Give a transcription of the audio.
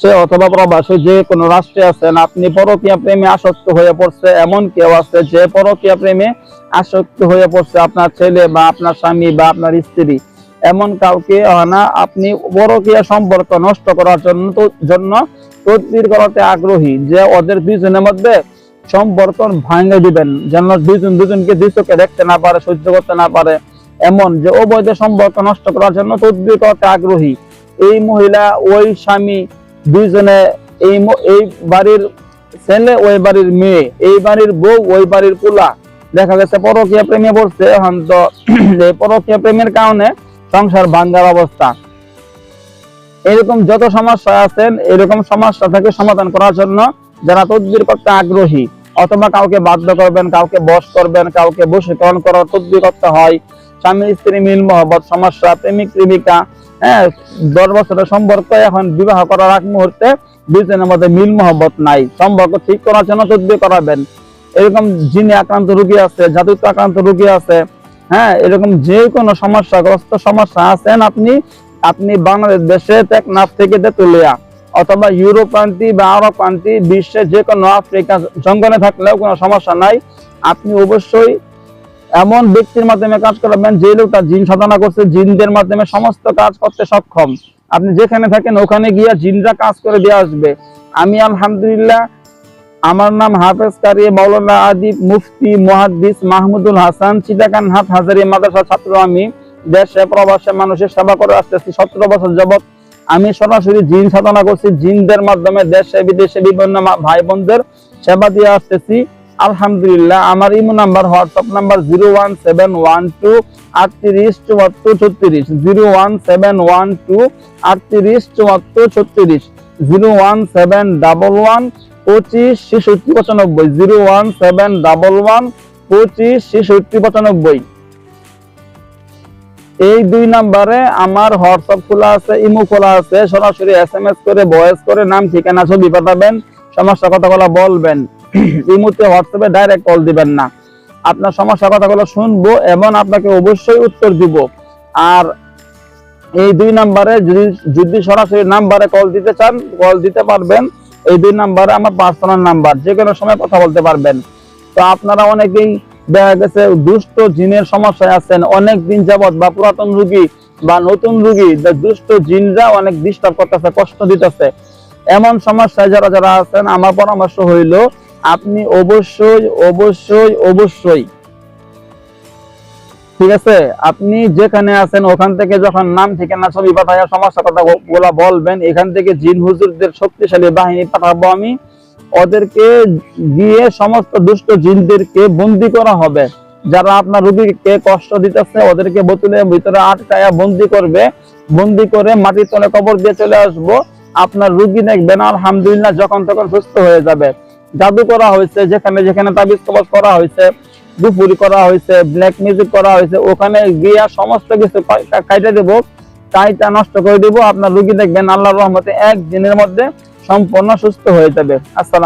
দেশে অথবা প্রবাসে যে কোনো রাষ্ট্রে আছেন, আপনি পরকীয়া প্রেমে আসক্ত হয়ে পড়ছে, এমন কেউ আছে যে পরকীয়া প্রেমে আসক্ত হয়ে পড়ছে, আপনার ছেলে বা আপনার স্বামী বা আপনার স্ত্রী, এমন কাউকে না আপনি পরকীয়া সম্পর্ক নষ্ট করার জন্য তদবির করাতে আগ্রহী, যে ওদের দুজনের মধ্যে সম্পর্ক ভাঙে দিবেন, যেন দুজনকে দুই চোখে দেখতে না পারে, সহ্য করতে না পারে, এমন যে অবৈধ সম্পর্ক নষ্ট করার জন্য তদবির করতে আগ্রহী। এই মহিলা ওই স্বামী দুইজনে এই বাড়ির ছেলে ওই বাড়ির মেয়ে, এই বাড়ির বউ ওই বাড়ির পোলা, দেখা গেছে পরকীয়া প্রেমে পড়ছে। এখন তো এই পরকীয়া প্রেমের কারণে সংসার ভাঙ্গার অবস্থা। এরকম যত সমস্যা আছেন, এরকম সমস্যা থেকে সমাধান করার জন্য যারা তদবির করতে আগ্রহী, অথবা কাউকে বাধ্য করবেন, কাউকে বশ করবেন, কাউকে বশীকরণ করার তদবির করতে হয়, স্বামী স্ত্রী মিল মহব্বত সমস্যা, প্রেমিক প্রেমিকা, 10 বছরের সম্পর্ক, এখন বিবাহ করার আগ মুহূর্তে দুজনের মধ্যে মিল মহব্বত নাই, সম্পর্ক ঠিক করার জন্য তদবির করাবেন। এরকম জিনে আক্রান্ত রোগী আছে, জাদুতে আক্রান্ত রোগী আছে, এরকম যে কোনো সমস্যাগ্রস্ত সমস্যা আছেন, আপনি বাংলাদেশ দেশে টেকনাফ থেকে তেতুলিয়া অথবা ইউরোপ কান্ট্রি বা আরব কান্ট্রি, বিশ্বে যে কোনো আফ্রিকা জঙ্গলে থাকলেও কোনো সমস্যা নাই। আপনি অবশ্যই এমন ব্যক্তির মাধ্যমে কাজ করাবেন যে লোকটা জিন সাধনা করছে, জিনদের মাধ্যমে সমস্ত কাজ করতে সক্ষম। আপনি যেখানে থাকেন ওখানে গিয়া জিনরা কাজ করে দিয়ে আসবে। আমি আলহামদুলিল্লাহ, আমার নাম হাফেজ কারি মাওলানা আদিব মুফতি মুহাদ্দিস মাহমুদুল হাসান, চিটাগাং হাট হাজারী মাদ্রাসার ছাত্র। আমি দেশে প্রবাসে মানুষের সেবা করে আসতেছি 17 বছর যাবত। আমি সরাসরি জিন সাধনা করছি, জিনদের মাধ্যমে দেশে বিদেশে বিভিন্ন ভাই বোনদের সেবা দিয়ে আসতেছি আলহামদুলিল্লাহ। আমার ইমো নাম্বার, হোয়াটসঅ্যাপ নাম্বার 01712 38 74 36, 01712 38 74 36, 01711 25 66 95, 01711 25 66 95। এই 2 নাম্বারে আমার হোয়াটসঅ্যাপ খোলা আছে, ইমো খোলা আছে। সরাসরি SMS করে, ভয়েস করে নাম ঠিকানা ছবি পাঠাবেন, সমস্যা কথাগুলো বলবেন। ইমোতে হোয়াটসঅ্যাপে ডাইরেক্ট কল দিবেন না, আপনার সমস্যা কথাগুলো শুনবো এবং আপনাকে অবশ্যই উত্তর দিব। আর এই 2 নাম্বারে যদি সরাসরি নাম্বারে কল দিতে চান, কল দিতে পারবেন। এই 2 নাম্বারে আমার পার্সোনাল নাম্বার, যে কোনো সময় কথা বলতে পারবেন। তো আপনারা অনেকেই দেখা গেছে দুষ্ট জিনের সমস্যায় আছেন অনেক দিন যাবত, বা পুরাতন রোগী বা নতুন রোগী, দুষ্ট জিনরা অনেক ডিস্টার্ব করতেছে, কষ্ট দিতেছে। এমন সমস্যায় যারা আছেন, আমার পরামর্শ হইল আপনি অবশ্যই ঠিক আছে, আপনি যেখানে আছেন ওখান থেকে যখন নাম ঠিকানা ছবি পাঠায় সমস্যা কথাগুলো বলবেন, এখান থেকে জিন হুজুরদের শক্তিশালী বাহিনী পাঠাবো আমি। ওদেরকে গিয়ে সমস্ত দুষ্ট জিনদেরকে বন্দী করা হবে। যারা আপনার রোগীকে কষ্ট দিতেছে ওদেরকে বোতলের ভিতরে আটকায়া বন্দী করবে, বন্দী করে মাটির তলে কবর দিয়ে চলে আসবো। আপনার রোগী দেখবেন আলহামদুলিল্লাহ যখন তখন সুস্থ হয়ে যাবে। জাদু করা হয়েছে, যেখানে তাবিজ কবজ করা হয়েছে, দুপুরি করা হয়েছে, ব্ল্যাক মিউজিক করা হয়েছে, ওখানে গিয়া সমস্ত কিছু কাইটা দেবো, কাইটা নষ্ট করে দেবো। আপনার রোগী দেখবেন আল্লাহর রহমতে 1 দিনের মধ্যে সম্পূর্ণ সুস্থ হয়ে যাবে। আসসালাম।